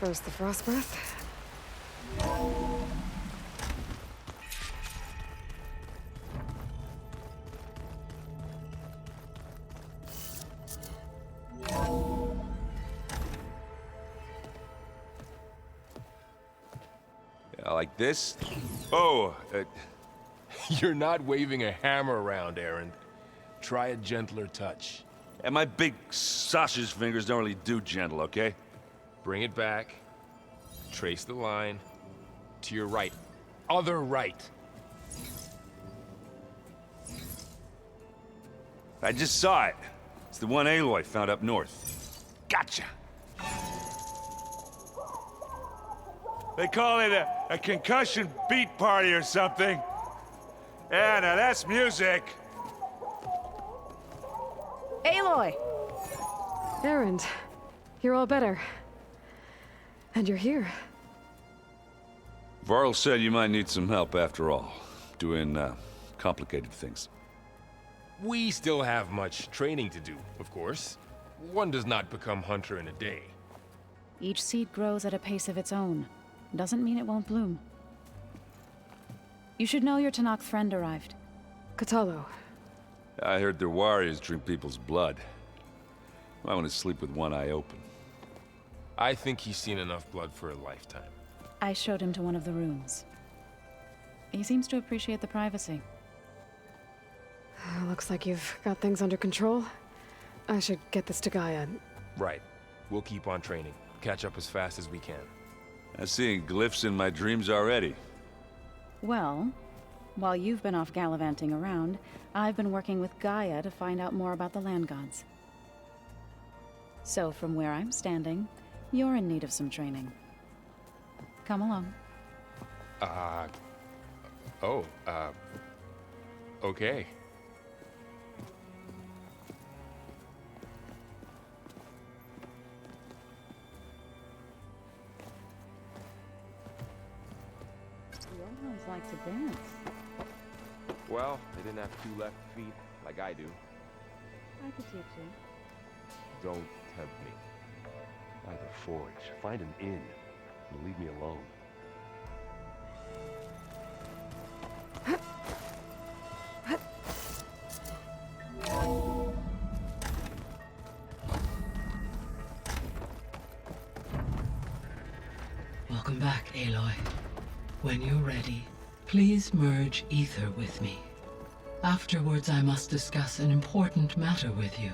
First the frost breath. Yeah, like this? Oh, You're not waving a hammer around, Aaron. Try a gentler touch. and my big sausage fingers don't really do gentle, okay? Bring it back. Trace the line. To your right. Other right. I just saw it. It's the one Aloy found up north. Gotcha! They call it a concussion beat party or something. Yeah, now that's music. Aloy! Erend, you're all better. And you're here. Varl said you might need some help after all, doing complicated things. We still have much training to do, of course. One does not become hunter in a day. Each seed grows at a pace of its own. Doesn't mean it won't bloom. You should know your Tanakh friend arrived. Katalo. I heard their warriors drink people's blood. I want to sleep with one eye open. I think he's seen enough blood for a lifetime. I showed him to one of the rooms. He seems to appreciate the privacy. Looks like you've got things under control. I should get this to Gaia. Right. We'll keep on training. Catch up as fast as we can. I'm seeing glyphs in my dreams already. Well, while you've been off gallivanting around, I've been working with Gaia to find out more about the land gods. So from where I'm standing, you're in need of some training. Come along. Okay. Johannes like to dance. Well, they didn't have two left feet like I do. I could teach you. Don't tempt me. By the forge, find an inn and leave me alone. Welcome back, Aloy. When you're ready, please merge ether with me. Afterwards, I must discuss an important matter with you.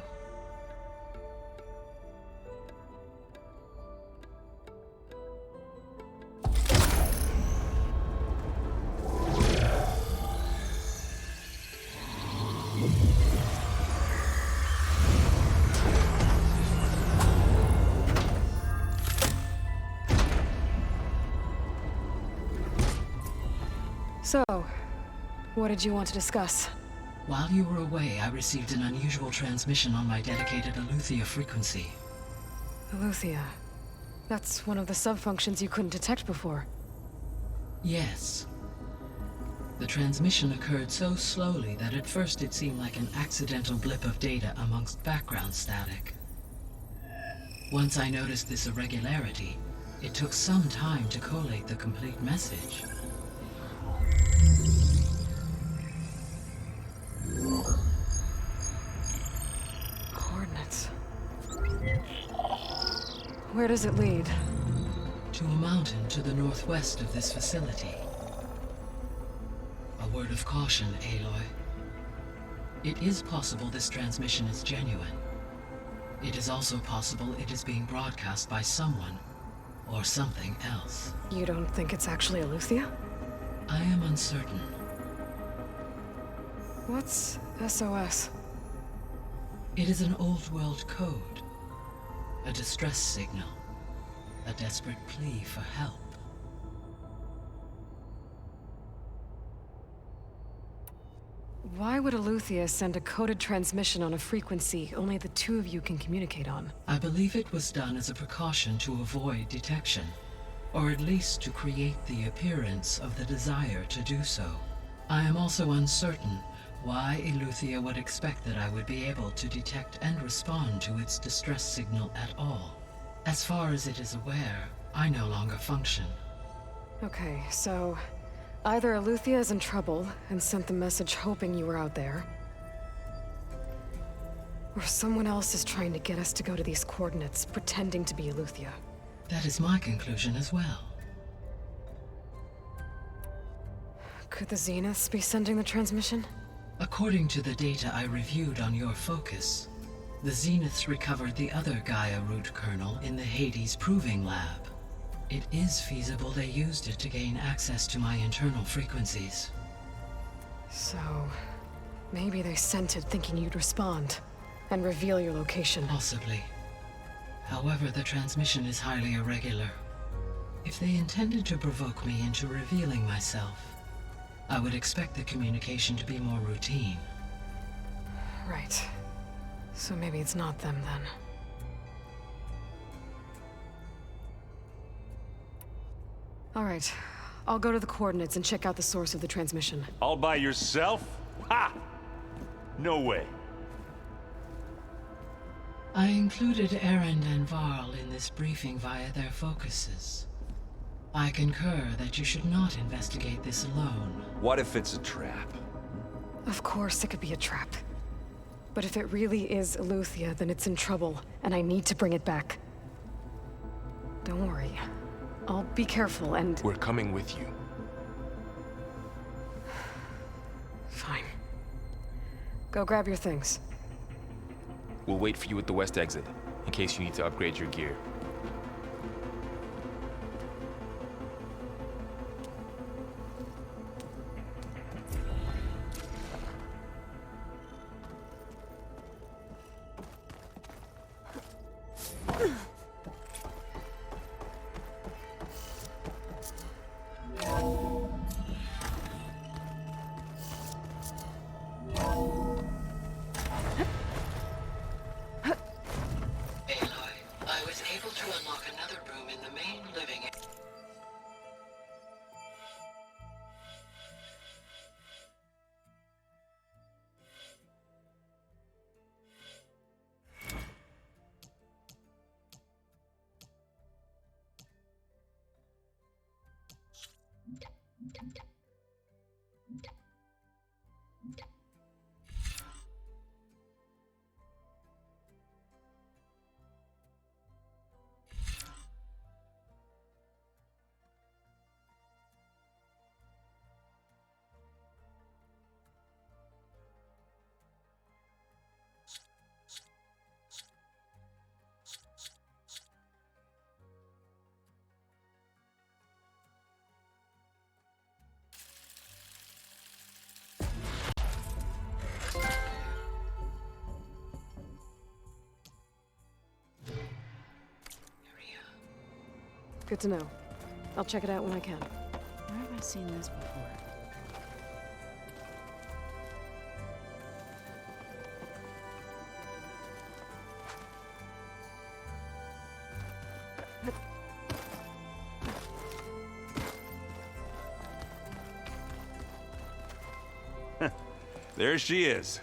So, what did you want to discuss? While you were away, I received an unusual transmission on my dedicated Aletheia frequency. Aletheia. That's one of the sub-functions you couldn't detect before. Yes. The transmission occurred so slowly that at first it seemed like an accidental blip of data amongst background static. Once I noticed this irregularity, it took some time to collate the complete message. Coordinates. Where does it lead? To a mountain to the northwest of this facility. A word of caution, Aloy. It is possible this transmission is genuine. It is also possible it is being broadcast by someone or something else. You don't think it's actually Aletheia? I am uncertain. What's SOS? It is an old-world code. A distress signal. A desperate plea for help. Why would Aletheia send a coded transmission on a frequency only the two of you can communicate on? I believe it was done as a precaution to avoid detection, or at least to create the appearance of the desire to do so. I am also uncertain why Aletheia would expect that I would be able to detect and respond to its distress signal at all. As far as it is aware, I no longer function. Okay, so either Eleuthia is in trouble and sent the message hoping you were out there, or someone else is trying to get us to go to these coordinates, pretending to be Eleuthia. That is my conclusion as well. Could the Zeniths be sending the transmission? According to the data I reviewed on your focus, the Zeniths recovered the other Gaia root kernel in the Hades Proving Lab. It is feasible they used it to gain access to my internal frequencies. So, maybe they sent it thinking you'd respond and reveal your location. Possibly. However, the transmission is highly irregular. If they intended to provoke me into revealing myself, I would expect the communication to be more routine. Right. So maybe it's not them then. All right. I'll go to the coordinates and check out the source of the transmission. All by yourself? Ha! No way. I included Erend and Varl in this briefing via their focuses. I concur that you should not investigate this alone. What if it's a trap? Of course it could be a trap. But if it really is Eleuthia, then it's in trouble, and I need to bring it back. Don't worry. I'll be careful and... We're coming with you. Fine. Go grab your things. We'll wait for you at the west exit, in case you need to upgrade your gear. I was able to unlock another room in the main living area. Good to know. I'll check it out when I can. Where have I seen this before? There she is.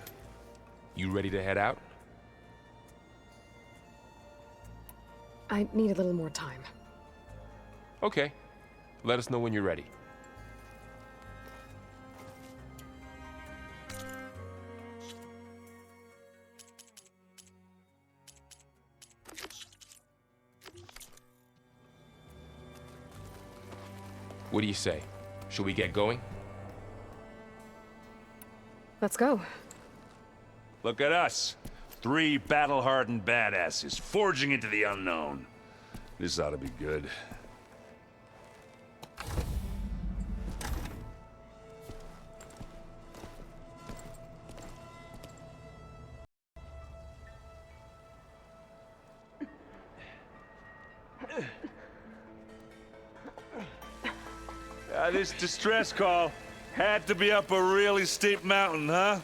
You ready to head out? I need a little more time. Okay. Let us know when you're ready. What do you say? Should we get going? Let's go. Look at us. 3 battle-hardened badasses forging into the unknown. This ought to be good. This distress call had to be up a really steep mountain, huh?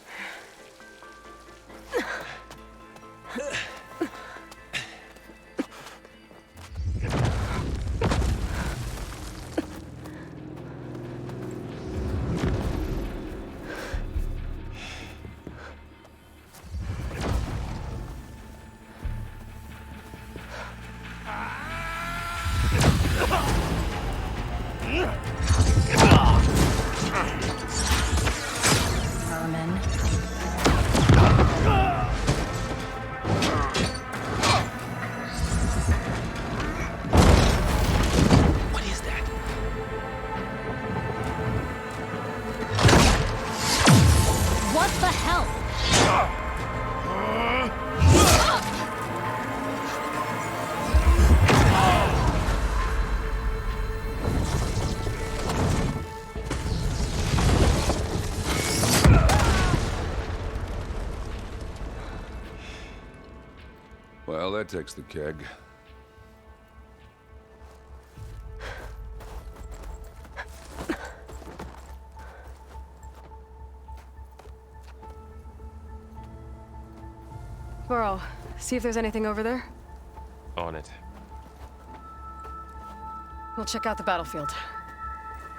Well, that takes the keg. Burrow, see if there's anything over there. On it. We'll check out the battlefield.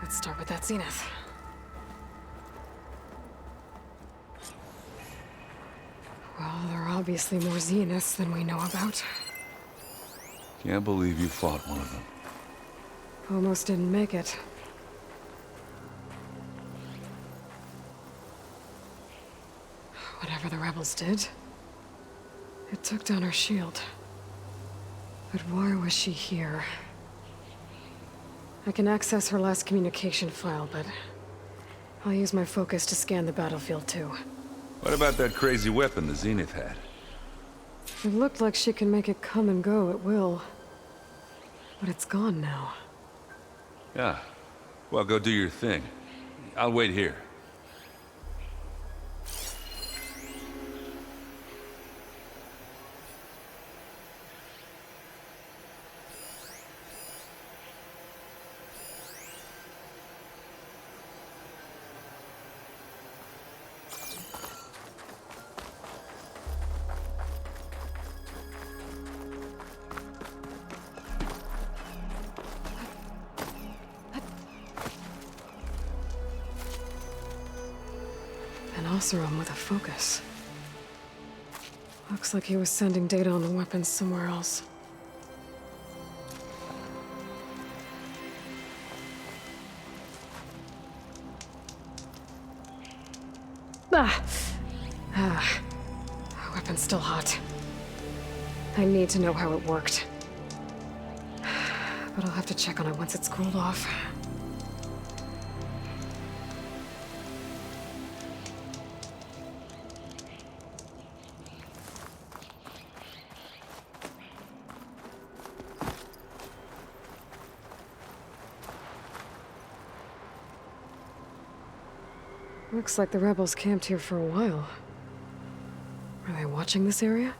Let's start with that zenith. Well, there are obviously more zeniths than we know about. Can't believe you fought one of them. Almost didn't make it. Whatever the rebels did, it took down her shield. But why was she here? I can access her last communication file, but I'll use my focus to scan the battlefield too. What about that crazy weapon the Zenith had? It looked like she can make it come and go at will. But it's gone now. Yeah. Well, go do your thing. I'll wait here. An Oseram with a focus. Looks like he was sending data on the weapons somewhere else. Weapon's still hot. I need to know how it worked. But I'll have to check on it once it's cooled off. Looks like the rebels camped here for a while. Are they watching this area?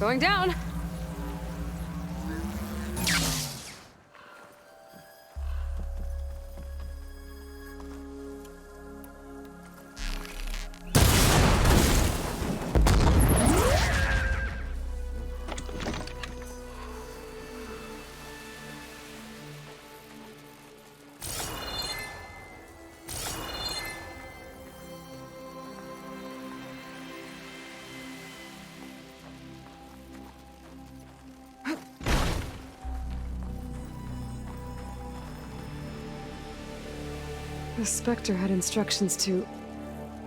Going down! The Spectre had instructions to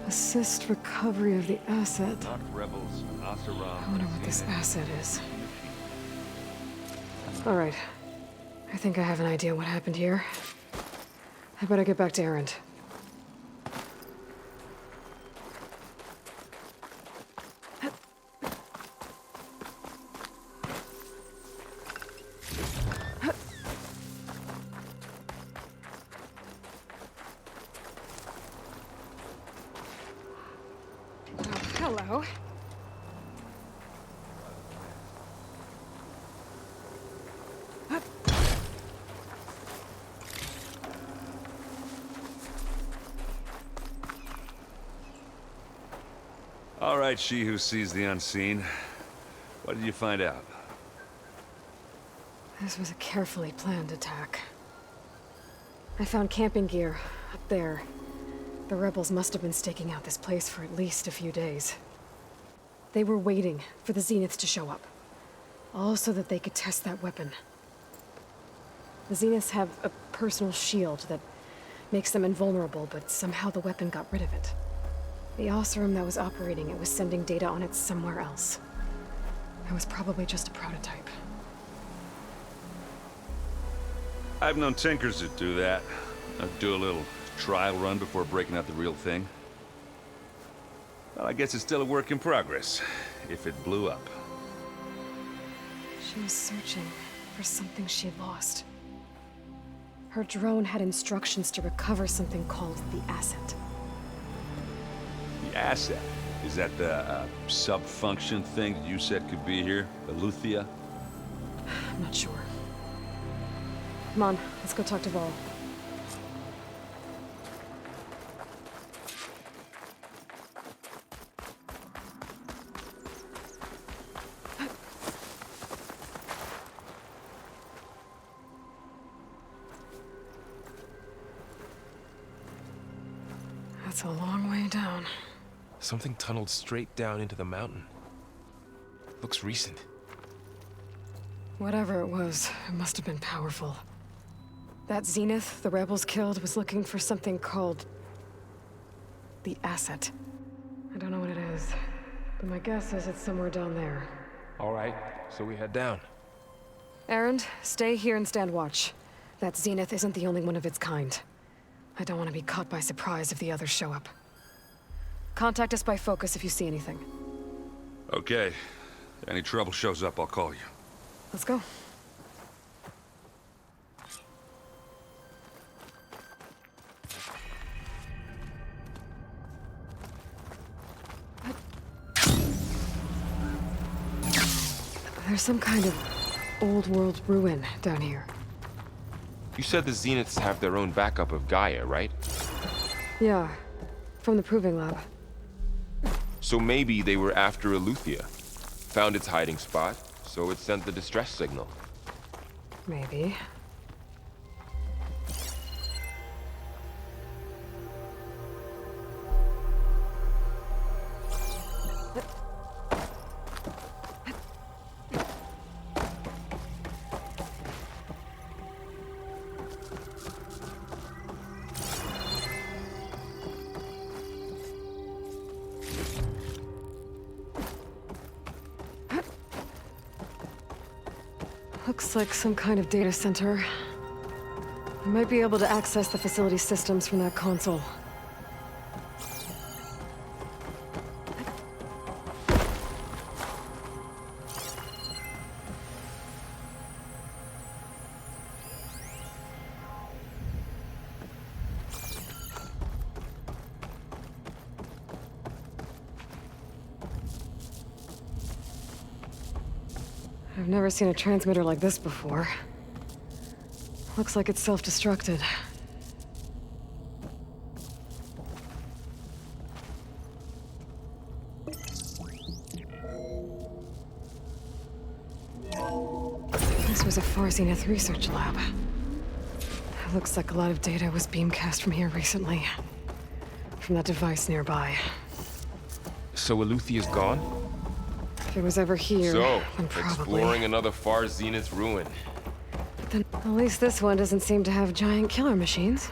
assist recovery of the asset. Not rebels, Oseram. I wonder what this asset is. All right. I think I have an idea what happened here. I better get back to Erend. Hello. All right, she who sees the unseen. What did you find out? This was a carefully planned attack. I found camping gear up there. The rebels must have been staking out this place for at least a few days. They were waiting for the Zeniths to show up. All so that they could test that weapon. The Zeniths have a personal shield that makes them invulnerable, but somehow the weapon got rid of it. The Oseram that was operating it was sending data on it somewhere else. It was probably just a prototype. I've known tinkers that do that. I'd do a little trial run before breaking out the real thing. Well, I guess it's still a work in progress, if it blew up. She was searching for something she lost. Her drone had instructions to recover something called the asset. The asset? Is that the sub-function thing that you said could be here? The Luthia? I'm not sure. Come on, let's go talk to Vol. That's a long way down. Something tunneled straight down into the mountain. Looks recent. Whatever it was, it must have been powerful. That Zenith the rebels killed was looking for something called the asset. I don't know what it is, but my guess is it's somewhere down there. All right, so we head down. Erend, stay here and stand watch. That Zenith isn't the only one of its kind. I don't want to be caught by surprise if the others show up. Contact us by focus if you see anything. Okay. If any trouble shows up, I'll call you. Let's go. There's some kind of old world ruin down here. You said the Zeniths have their own backup of Gaia, right? Yeah, from the proving lab. So maybe they were after Eleuthia. Found its hiding spot, so it sent the distress signal. Maybe. Looks like some kind of data center. I might be able to access the facility systems from that console. I've never seen a transmitter like this before. Looks like it's self-destructed. This was a Far Zenith research lab. It looks like a lot of data was beamcast from here recently. From that device nearby. So Eleuthia's gone? If it was ever here, So, then probably. exploring another Far Zenith ruin. But then, at least this one doesn't seem to have giant killer machines.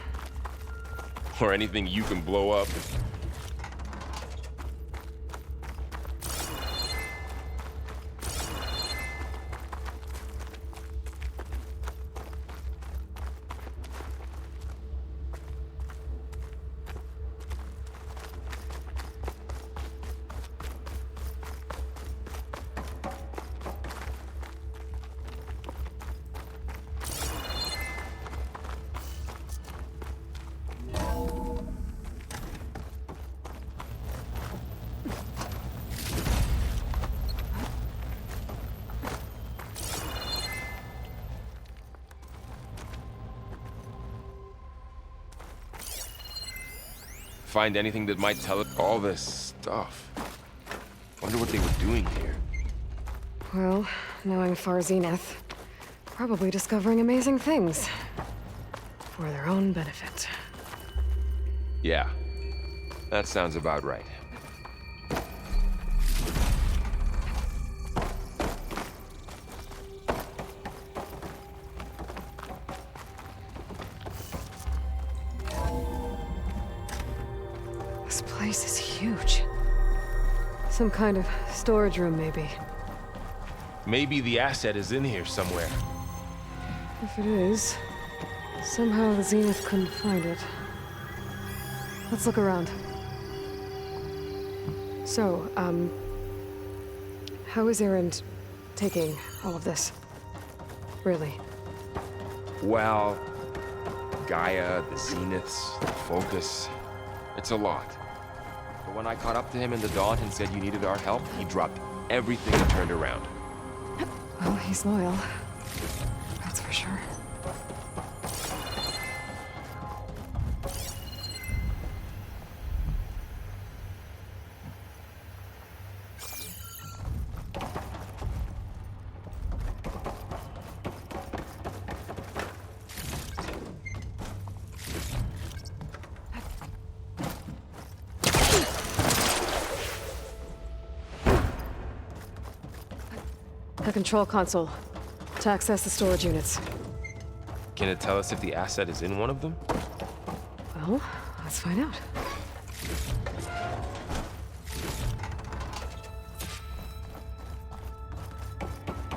Or anything you can blow up. Find anything that might tell it all this stuff. Wonder what they were doing here. Well, knowing Far Zenith, probably discovering amazing things. For their own benefit. Yeah, that sounds about right. This place is huge. Some kind of storage room, maybe. Maybe the asset is in here somewhere. If it is, somehow the Zenith couldn't find it. Let's look around. So, how is Erend taking all of this? Really? Well, Gaia, the Zeniths, the Focus. It's a lot. But when I caught up to him in the Dawn and said you needed our help, he dropped everything and turned around. Well, he's loyal. That's for sure. The control console. To access the storage units. Can it tell us if the asset is in one of them? Well, let's find out.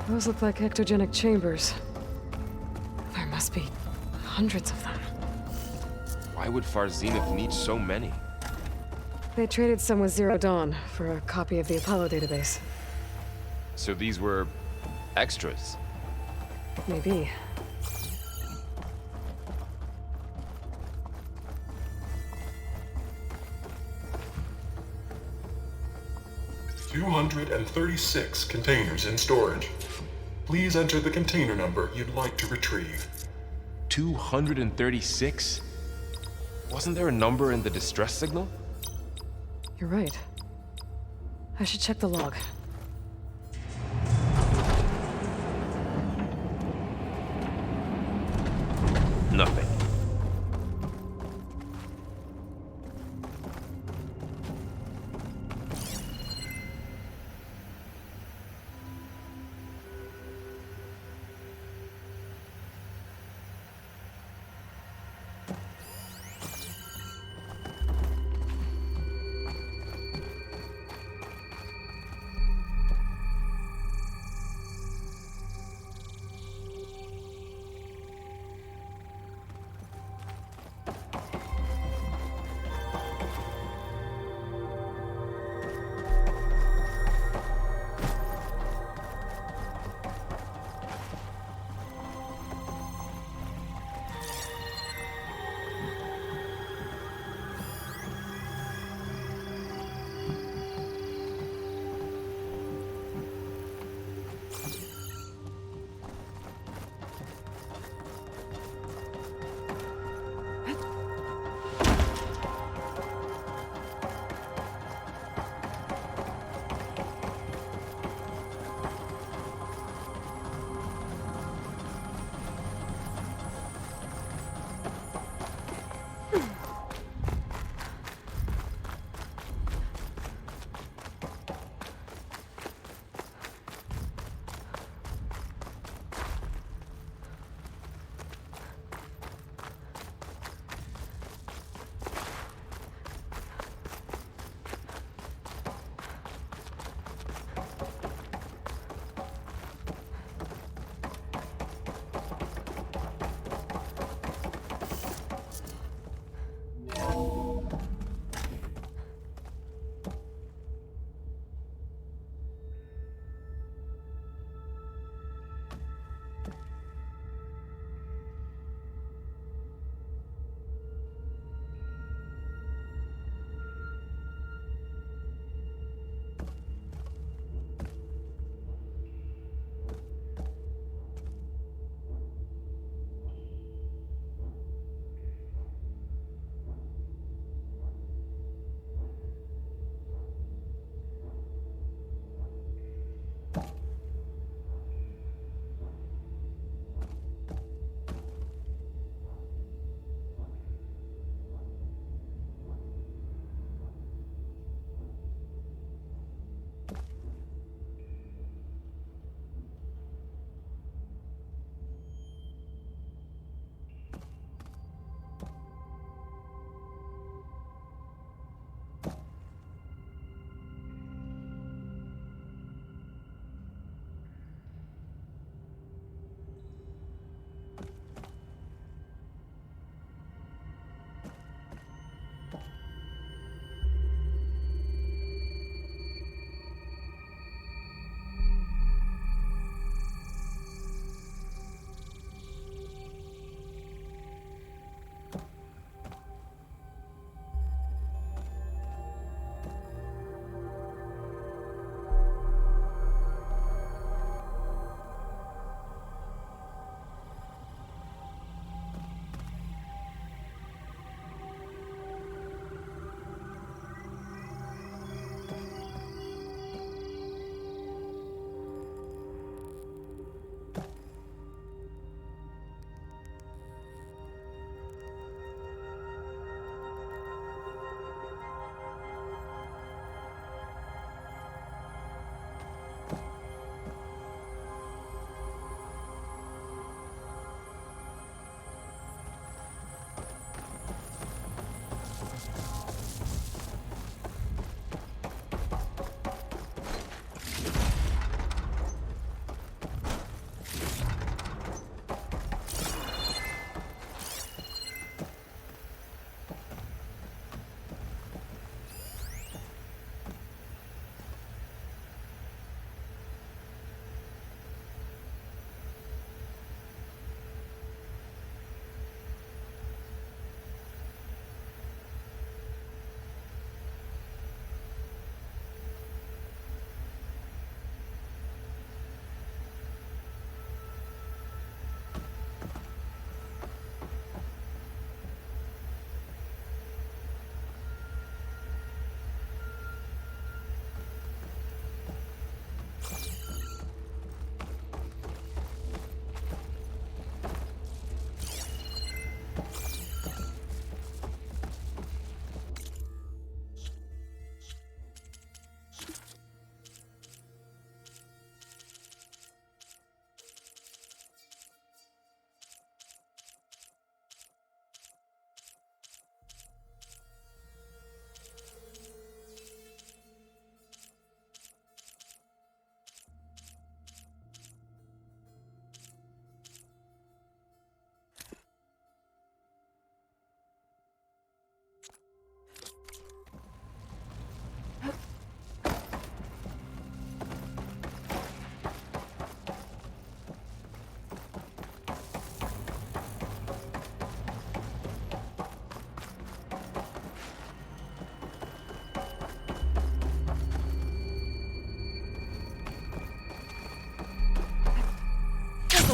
Those look like ectogenic chambers. There must be hundreds of them. Why would Far Zenith need so many? They traded some with Zero Dawn for a copy of the Apollo database. So these were extras. Maybe. $236 containers in storage. Please enter the container number you'd like to retrieve. 236? Wasn't there a number in the distress signal? You're right. I should check the log. Nothing.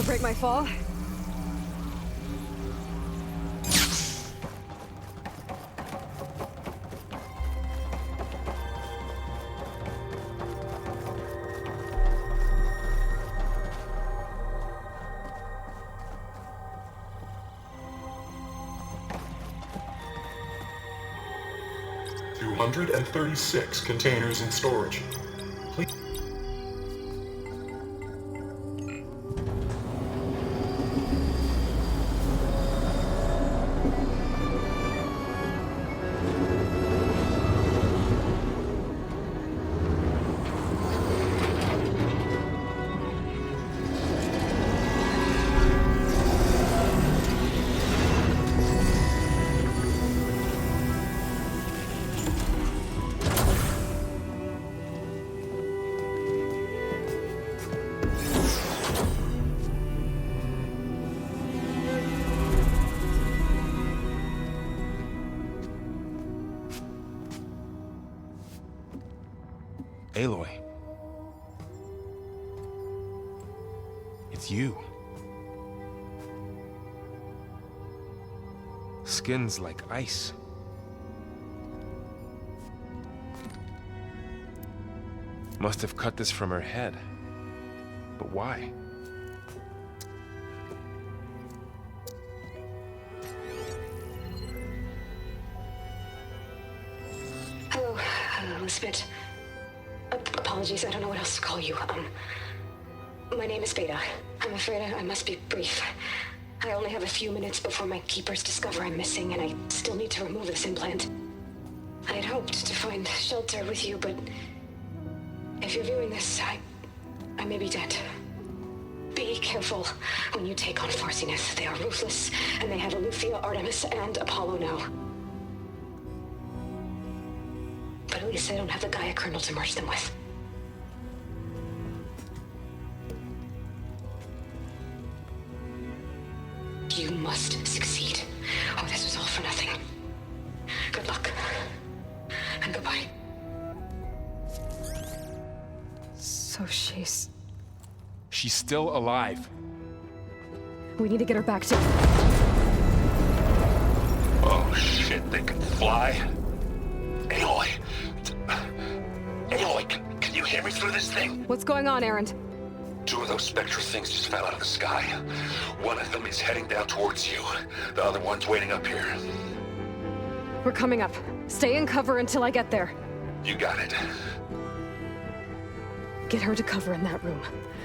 celebrate my fall? $236 containers in storage. Please. Aloy. It's you. Skin's like ice. Must have cut this from her head. But why? Hello, Elizabeth. Apologies, I don't know what else to call you. My name is Beta. I'm afraid I must be brief. I only have a few minutes before my keepers discover I'm missing, and I still need to remove this implant. I had hoped to find shelter with you, but if you're viewing this, I may be dead. Be careful when you take on Farsiness. They are ruthless, and they have Aletheia, Artemis, and Apollo now. But at least I don't have the Gaia kernel to merge them with. You must succeed, or this was all for nothing. Good luck. And goodbye. So she's still alive. We need to get her back to... Oh shit, they can fly? Aloy! Aloy, can you hear me through this thing? What's going on, Erend? 2 of those spectra things just fell out of the sky. One of them is heading down towards you. The other one's waiting up here. We're coming up. Stay in cover until I get there. You got it. Get her to cover in that room.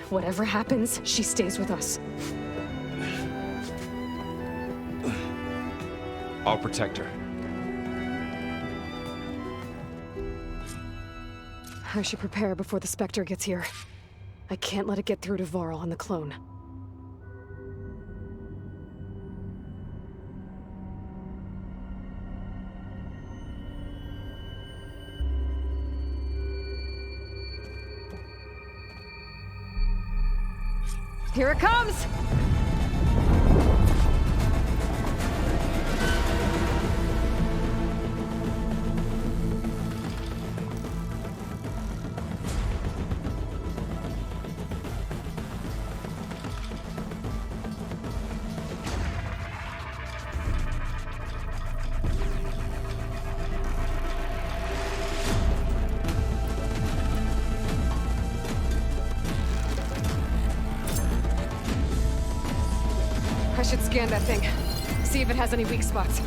Whatever happens, she stays with us. I'll protect her. I should prepare before the Spectre gets here. I can't let it get through to Varl and the clone. Here it comes! I should scan that thing. See if it has any weak spots.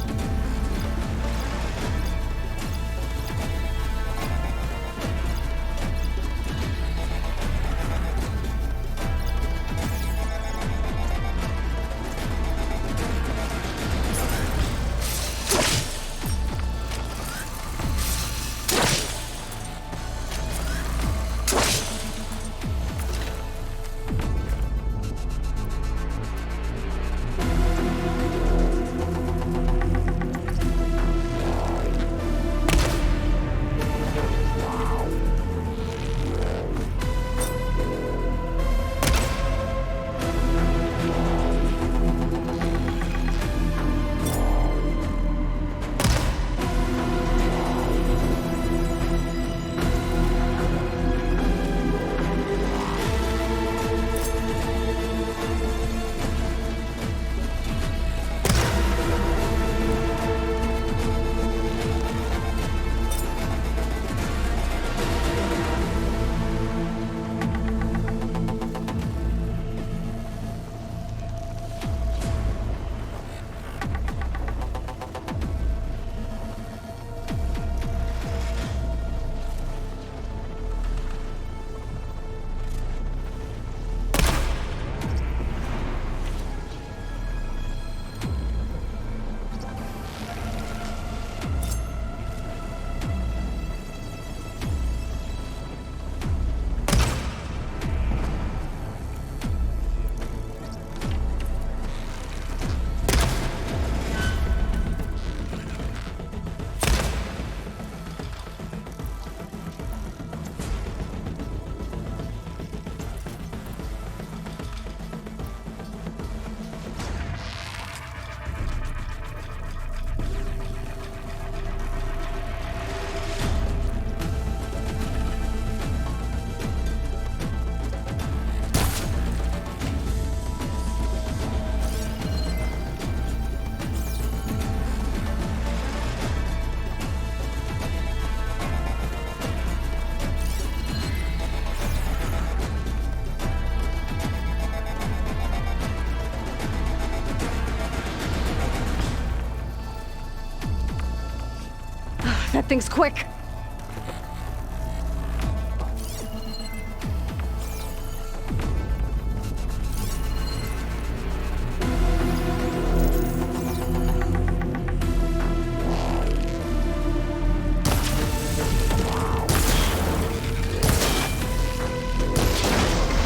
get things quick.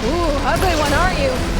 Ooh, ugly one, aren't you?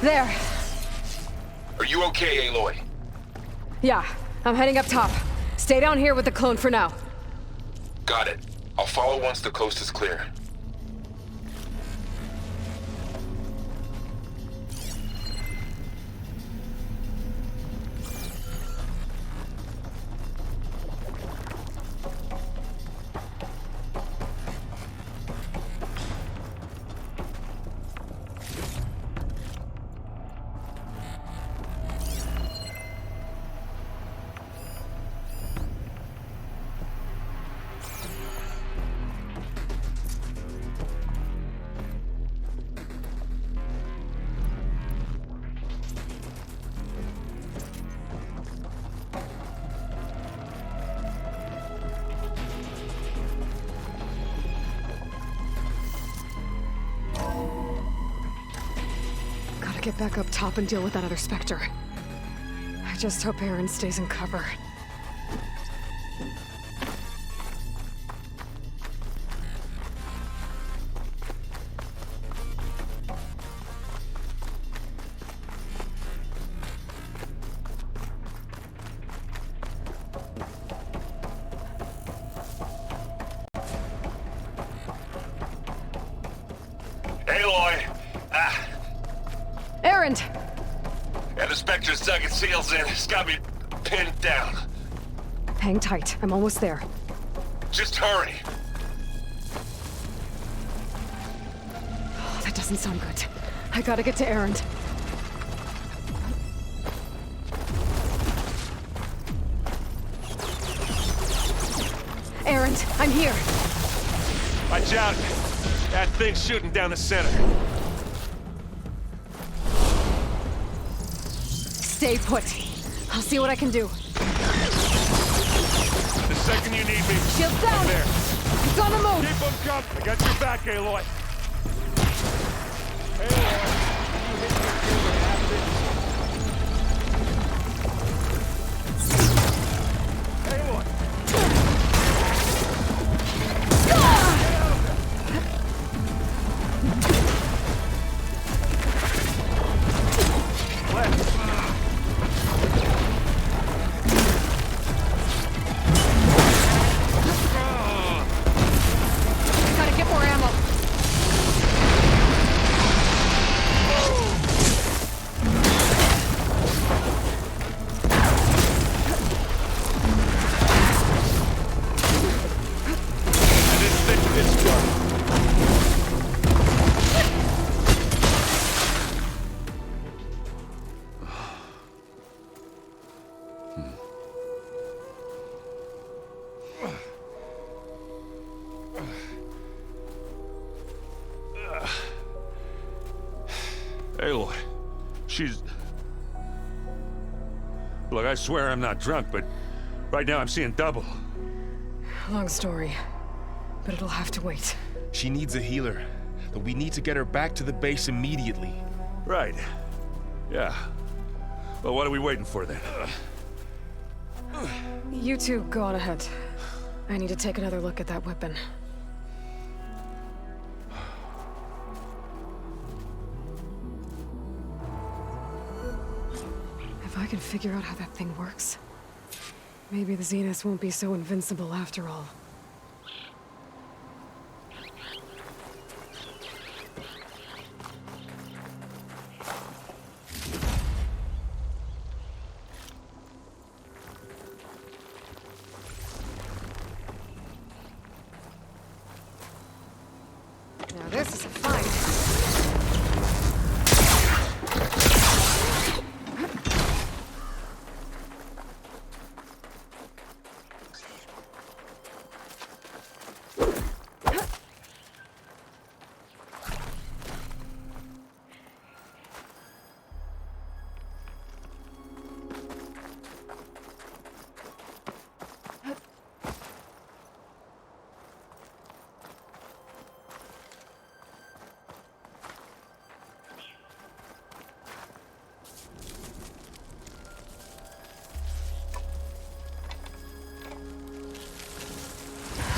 There. Are you okay, Aloy? Yeah, I'm heading up top. Stay down here with the clone for now. Got it. I'll follow once the coast is clear. get back up top and deal with that other Spectre. I just hope Aaron stays in cover. Aloy! Aaron! And the Spectre's dug its heels in. It's got me pinned down. Hang tight. I'm almost there. Just hurry. Oh, that doesn't sound good. I gotta get to Aaron. Aaron, I'm here. Watch out! That thing's shooting down the center. Stay put. I'll see what I can do. The second you need me, Shields down! I'm there. It's on the move! Keep them coming. I got your back, Aloy. Aloy, you hit me through the Aloy. Gotta get more ammo. I didn't think this far. Aloy, she's... Look, I swear I'm not drunk, but right now I'm seeing double. Long story, but it'll have to wait. She needs a healer, but we need to get her back to the base immediately. Right. Yeah. Well, what are we waiting for then? You two go on ahead. I need to take another look at that weapon. If I can figure out how that thing works, maybe the Zeniths won't be so invincible after all. Now this is a find.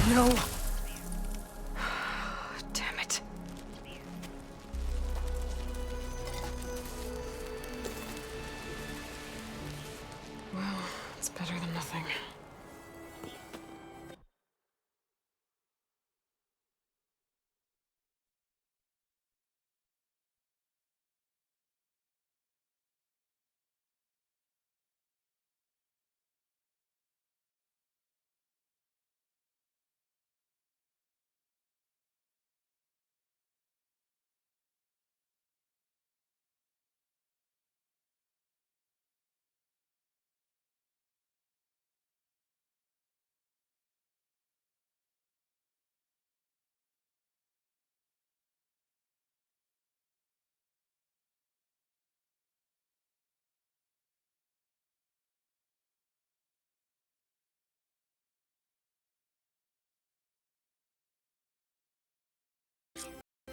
No. Damn it. Well, it's better than nothing.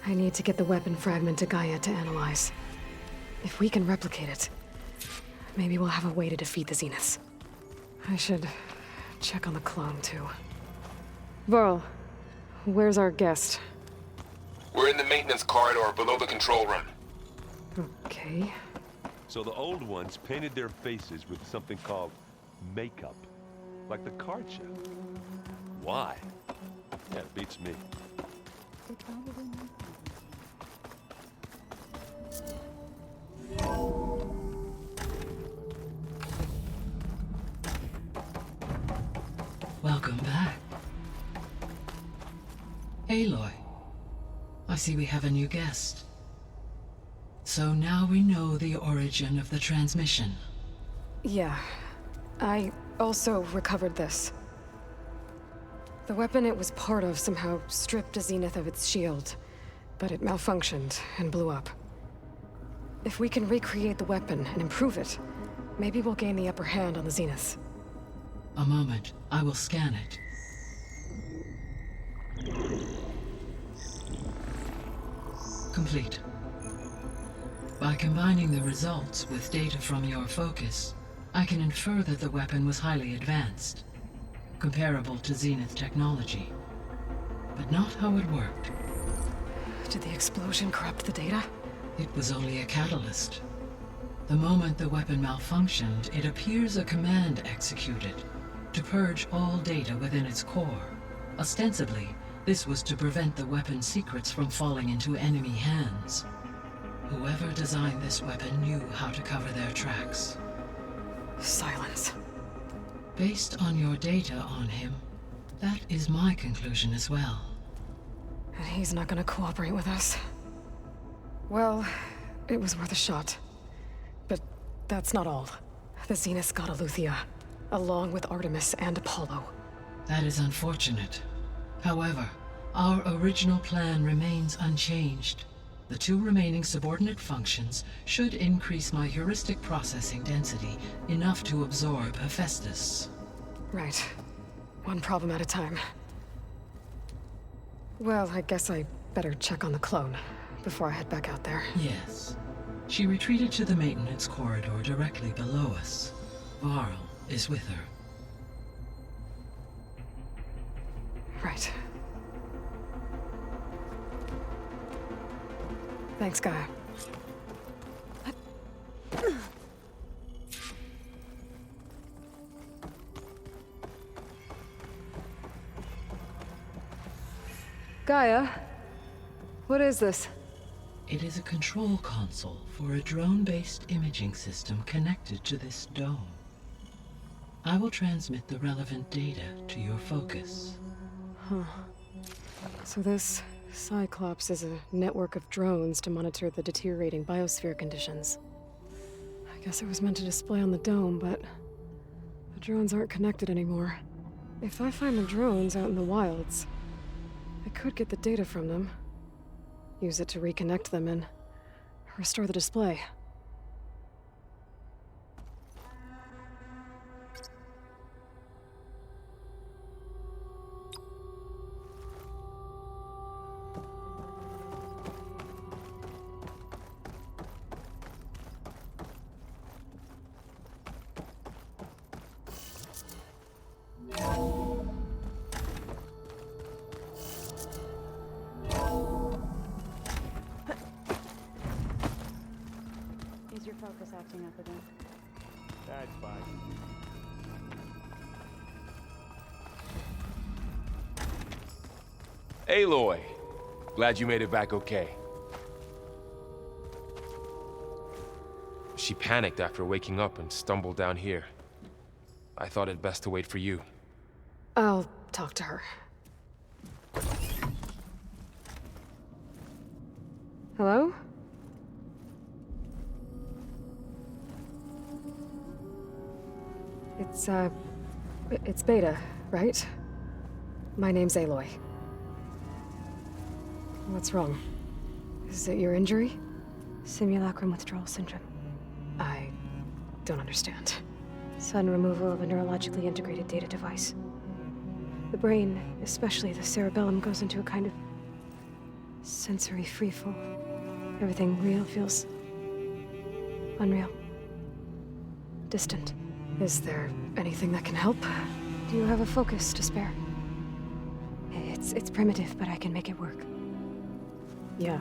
I need to get the weapon fragment to Gaia to analyze. If we can replicate it, maybe we'll have a way to defeat the Zeniths. I should check on the clone, too. Varl, where's our guest? We're in the maintenance corridor below the control room. Okay. So the old ones painted their faces with something called makeup. Like the card show. Why? Yeah, it beats me. Welcome back. Aloy, I see we have a new guest. So now we know the origin of the transmission. Yeah. I also recovered this. The weapon it was part of somehow stripped a Zenith of its shield, but it malfunctioned and blew up. If we can recreate the weapon and improve it, maybe we'll gain the upper hand on the Zeniths. A moment, I will scan it. Complete. By combining the results with data from your focus, I can infer that the weapon was highly advanced, comparable to Zenith technology, but not how it worked. Did the explosion corrupt the data? It was only a catalyst. The moment the weapon malfunctioned, it appears a command executed to purge all data within its core. Ostensibly, this was to prevent the weapon's secrets from falling into enemy hands. Whoever designed this weapon knew how to cover their tracks. Silence. Based on your data on him, that is my conclusion as well. And he's not gonna cooperate with us. Well, it was worth a shot. But that's not all. The Zeniths got Aletheia, along with Artemis and Apollo. That is unfortunate. However, our original plan remains unchanged. The two remaining subordinate functions should increase my heuristic processing density enough to absorb Hephaestus. Right. One problem at a time. Well, I guess I better check on the clone before I head back out there. Yes. She retreated to the maintenance corridor directly below us. Varl is with her. Right. Thanks, Gaia. Gaia? What is this? It is a control console for a drone-based imaging system connected to this dome. I will transmit the relevant data to your focus. Huh. So this Cyclops is a network of drones to monitor the deteriorating biosphere conditions. I guess it was meant to display on the dome, but the drones aren't connected anymore. If I find the drones out in the wilds, I could get the data from them, use it to reconnect them and restore the display. Is your focus acting up again? That's fine. Aloy! Glad you made it back okay. She panicked after waking up and stumbled down here. I thought it best to wait for you. I'll talk to her. Hello? It's Beta, right? My name's Aloy. What's wrong? Is it your injury? Simulacrum withdrawal syndrome. I don't understand. Sudden removal of a neurologically integrated data device. The brain, especially the cerebellum, goes into a kind of sensory freefall. Everything real feels Unreal. Distant. Is there anything that can help? Do you have a focus to spare? It's primitive, but I can make it work. Yeah.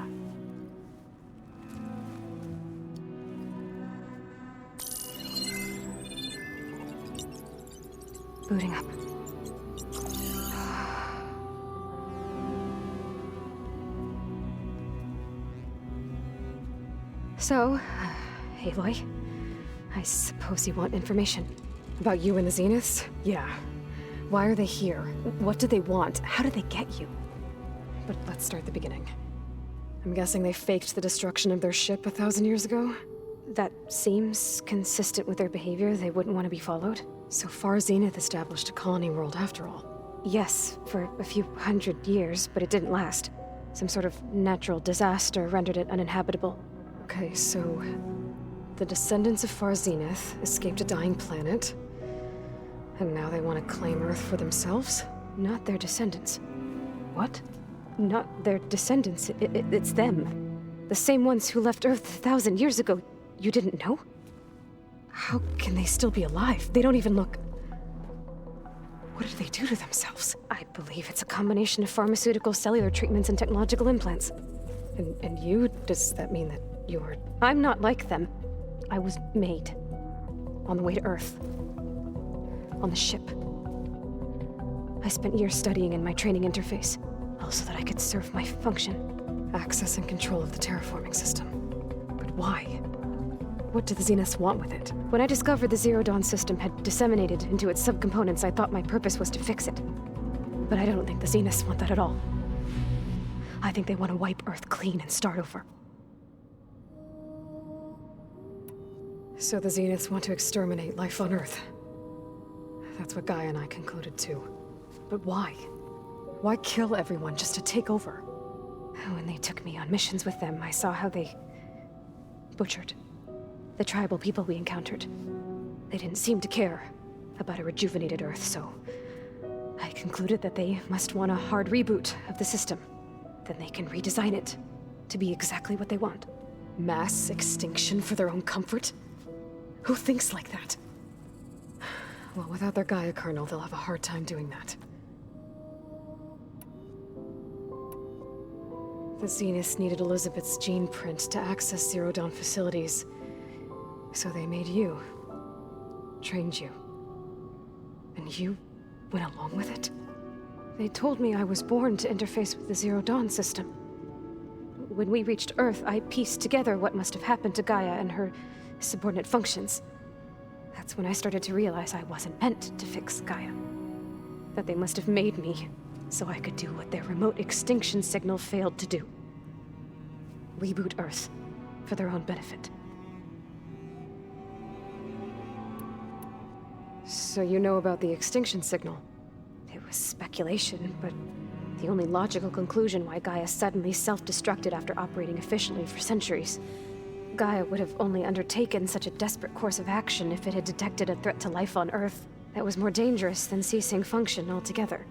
Booting up. So, Aloy, I suppose you want information. About you and the Zeniths? Yeah. Why are they here? What do they want? How did they get you? But let's start at the beginning. I'm guessing they faked the destruction of their ship 1,000 years ago? That seems consistent with their behavior. They wouldn't want to be followed. So far, Zenith established a colony world after all. Yes, for a few hundred years, but it didn't last. Some sort of natural disaster rendered it uninhabitable. Okay, so the descendants of Far Zenith escaped a dying planet, and now they want to claim Earth for themselves? Not their descendants. What? Not their descendants. It's them. The same ones who left Earth 1,000 years ago. You didn't know? How can they still be alive? They don't even look... What did they do to themselves? I believe it's a combination of pharmaceutical, cellular treatments, and technological implants. And you? Does that mean that you're... I'm not like them. I was made. On the way to Earth? On the ship. I spent years studying in my training interface, all so that I could serve my function. Access and control of the terraforming system. But why? What do the Zeniths want with it? When I discovered the Zero Dawn system had disseminated into its subcomponents, I thought my purpose was to fix it. But I don't think the Zeniths want that at all. I think they want to wipe Earth clean and start over. So the Zeniths want to exterminate life on Earth. That's what Gaia and I concluded too. But why? Why kill everyone just to take over? When they took me on missions with them, I saw how they butchered the tribal people we encountered. They didn't seem to care about a rejuvenated Earth, so I concluded that they must want a hard reboot of the system. Then they can redesign it to be exactly what they want. Mass extinction for their own comfort? Who thinks like that? Well, without their Gaia kernel, they'll have a hard time doing that. The Zeniths needed Elizabeth's gene print to access Zero Dawn facilities. So they made you. Trained you. And you went along with it? They told me I was born to interface with the Zero Dawn system. When we reached Earth, I pieced together what must have happened to Gaia and her subordinate functions. That's when I started to realize I wasn't meant to fix Gaia. That they must have made me so I could do what their remote extinction signal failed to do. Reboot Earth for their own benefit. So you know about the extinction signal? It was speculation, but the only logical conclusion why Gaia suddenly self-destructed after operating efficiently for centuries. Gaia would have only undertaken such a desperate course of action if it had detected a threat to life on Earth that was more dangerous than ceasing function altogether.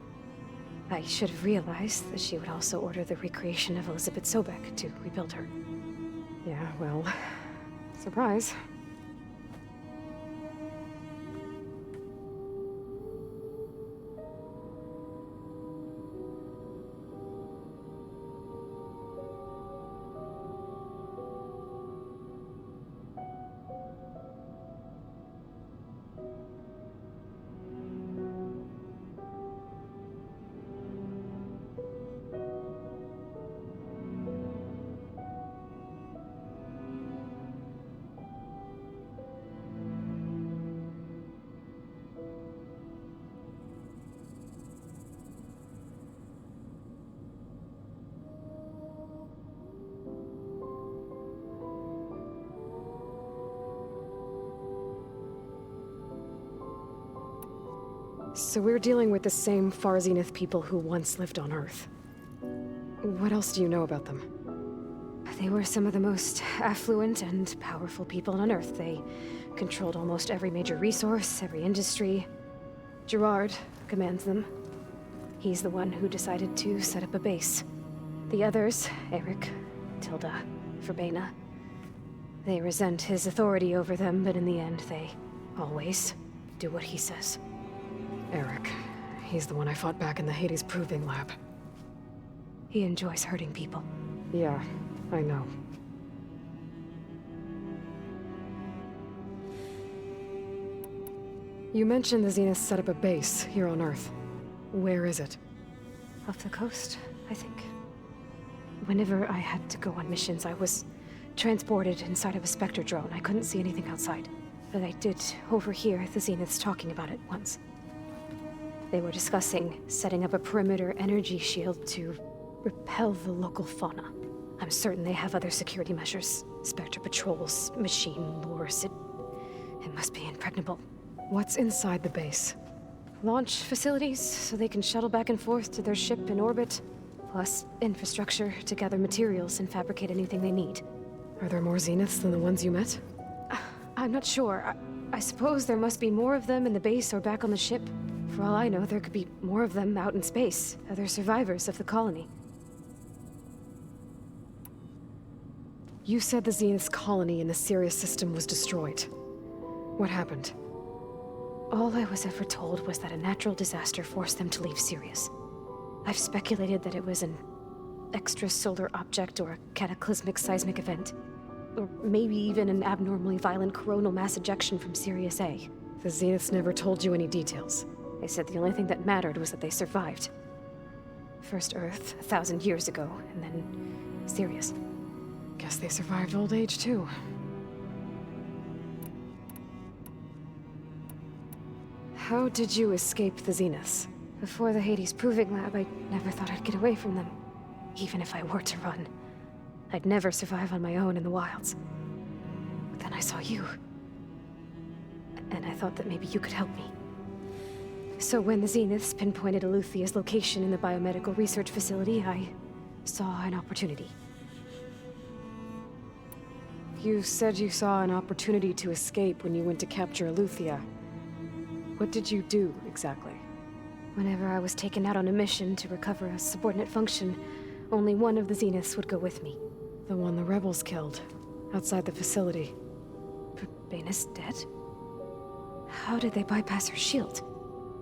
I should have realized that she would also order the recreation of Elizabeth Sobek to rebuild her. Yeah, well, surprise. So we're dealing with the same Far Zenith people who once lived on Earth. What else do you know about them? They were some of the most affluent and powerful people on Earth. They controlled almost every major resource, every industry. Gerard commands them. He's the one who decided to set up a base. The others, Eric, Tilda, Verbena, They resent his authority over them, but in the end, they always do what he says. Eric. He's the one I fought back in the Hades Proving Lab. He enjoys hurting people. Yeah, I know. You mentioned the Zeniths set up a base here on Earth. Where is it? Off the coast, I think. Whenever I had to go on missions, I was transported inside of a Spectre drone. I couldn't see anything outside. But I did overhear the Zeniths talking about it once. They were discussing setting up a perimeter energy shield to repel the local fauna. I'm certain they have other security measures. Spectre patrols, machine lures. It must be impregnable. What's inside the base? Launch facilities, so they can shuttle back and forth to their ship in orbit. Plus, infrastructure to gather materials and fabricate anything they need. Are there more Zeniths than the ones you met? I'm not sure. I suppose there must be more of them in the base or back on the ship. For all I know, there could be more of them out in space. Other survivors of the colony. You said the Zenith's colony in the Sirius system was destroyed. What happened? All I was ever told was that a natural disaster forced them to leave Sirius. I've speculated that it was an extrasolar object or a cataclysmic seismic event. Or maybe even an abnormally violent coronal mass ejection from Sirius A. The Zeniths never told you any details. They said the only thing that mattered was that they survived. First Earth, 1,000 years ago, and then Sirius. Guess they survived old age, too. How did you escape the Zeniths? Before the Hades Proving Lab, I never thought I'd get away from them. Even if I were to run. I'd never survive on my own in the wilds. But then I saw you. And I thought that maybe you could help me. So when the Zeniths pinpointed Eluthia's location in the biomedical research facility, I saw an opportunity. You said you saw an opportunity to escape when you went to capture Eluthia. What did you do, exactly? Whenever I was taken out on a mission to recover a subordinate function, only one of the Zeniths would go with me. The one the rebels killed, outside the facility. Baina's dead? How did they bypass her shield?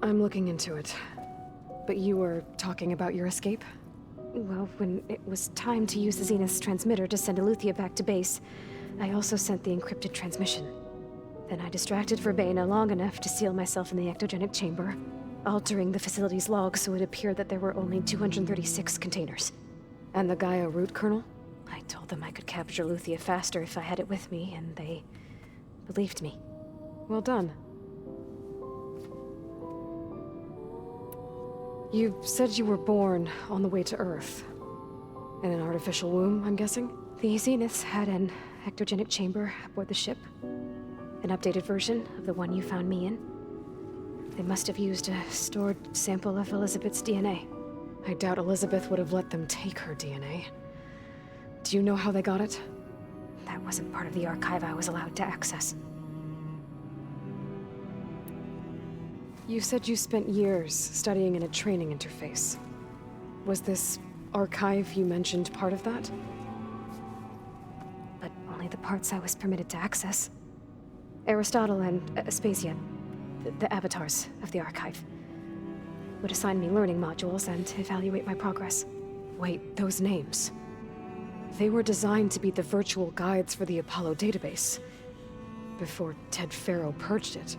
I'm looking into it. But you were talking about your escape? Well, when it was time to use the Zenith's transmitter to send Eluthia back to base, I also sent the encrypted transmission. Then I distracted Baina long enough to seal myself in the ectogenic chamber, altering the facility's log so it appeared that there were only 236 containers. And the Gaia root kernel? I told them I could capture Eluthia faster if I had it with me, and they believed me. Well done. You said you were born on the way to Earth. In an artificial womb, I'm guessing? The Zeniths had an ectogenic chamber aboard the ship. An updated version of the one you found me in. They must have used a stored sample of Elizabeth's DNA. I doubt Elizabeth would have let them take her DNA. Do you know how they got it? That wasn't part of the archive I was allowed to access. You said you spent years studying in a training interface. Was this archive you mentioned part of that? But only the parts I was permitted to access. Aristotle and Aspasia, the avatars of the archive, would assign me learning modules and evaluate my progress. Wait, those names. They were designed to be the virtual guides for the Apollo database. Before Ted Faro purged it.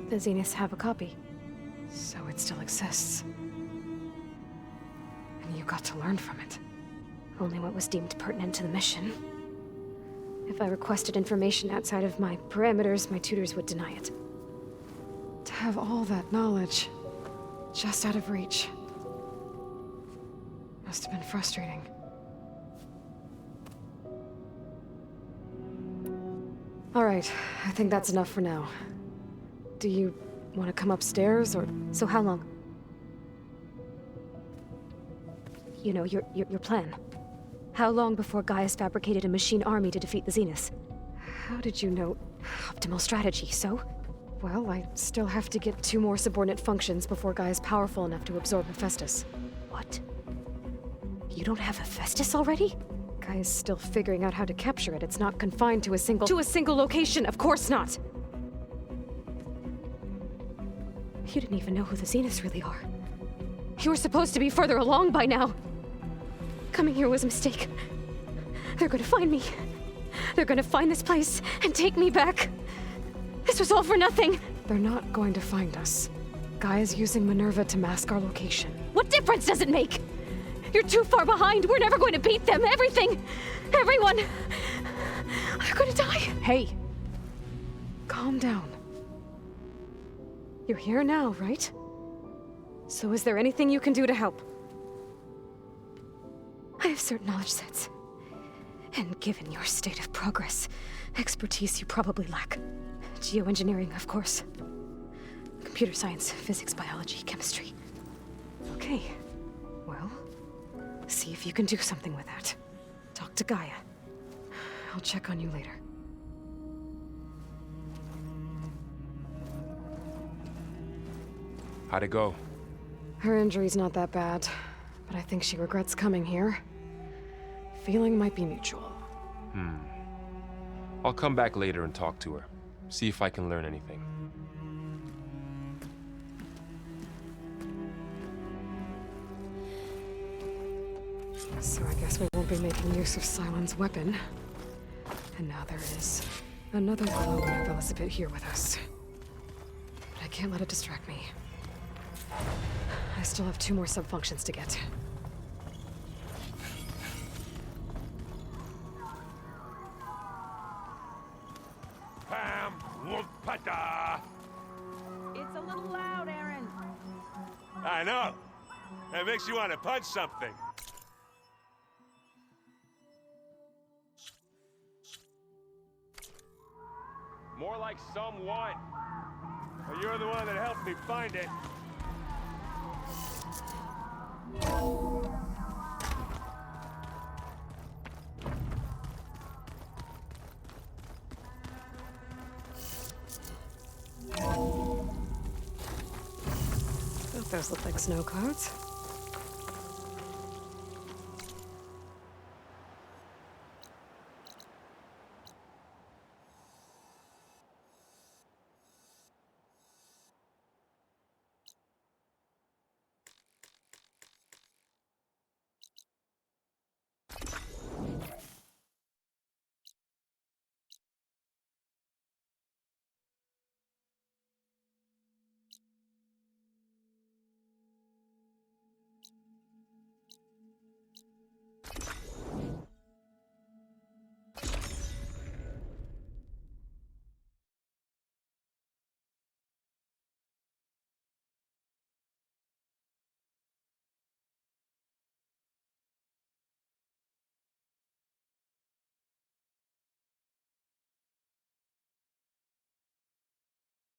The Zeniths have a copy. So it still exists. And you got to learn from it. Only what was deemed pertinent to the mission. If I requested information outside of my parameters, my tutors would deny it. To have all that knowledge, just out of reach. Must have been frustrating. All right, I think that's enough for now. Do you want to come upstairs, or...? So how long? You know, your plan. How long before Gaia's fabricated a machine army to defeat the Zeniths? How did you know? Optimal strategy, so? Well, I still have to get 2 more subordinate functions before Gaia's powerful enough to absorb Hephaestus. What? You don't have Hephaestus already? Gaia's still figuring out how to capture it. It's not confined to a single location. Of course not. You didn't even know who the Zeniths really are. You were supposed to be further along by now. Coming here was a mistake. They're gonna find me. They're gonna find this place and take me back. This was all for nothing. They're not going to find us. Gaia's using Minerva to mask our location. What difference does it make? You're too far behind. We're never going to beat them. Everything. Everyone. They're gonna die. Hey! Calm down. You're here now, right? So is there anything you can do to help? I have certain knowledge sets. And given your state of progress, expertise you probably lack. Geoengineering, of course. Computer science, physics, biology, chemistry. Okay. Well, see if you can do something with that. Talk to Gaia. I'll check on you later. How'd it go? Her injury's not that bad, but I think she regrets coming here. Feeling might be mutual. I'll come back later and talk to her. See if I can learn anything. So I guess we won't be making use of Sylens' weapon. And now there is another lone Velocipede here with us. But I can't let it distract me. I still have 2 more sub-functions to get. Pam Whoopata! It's a little loud, Aaron. I know. That makes you want to punch something. More like someone. Well, you're the one that helped me find it. Those look like snow clouds.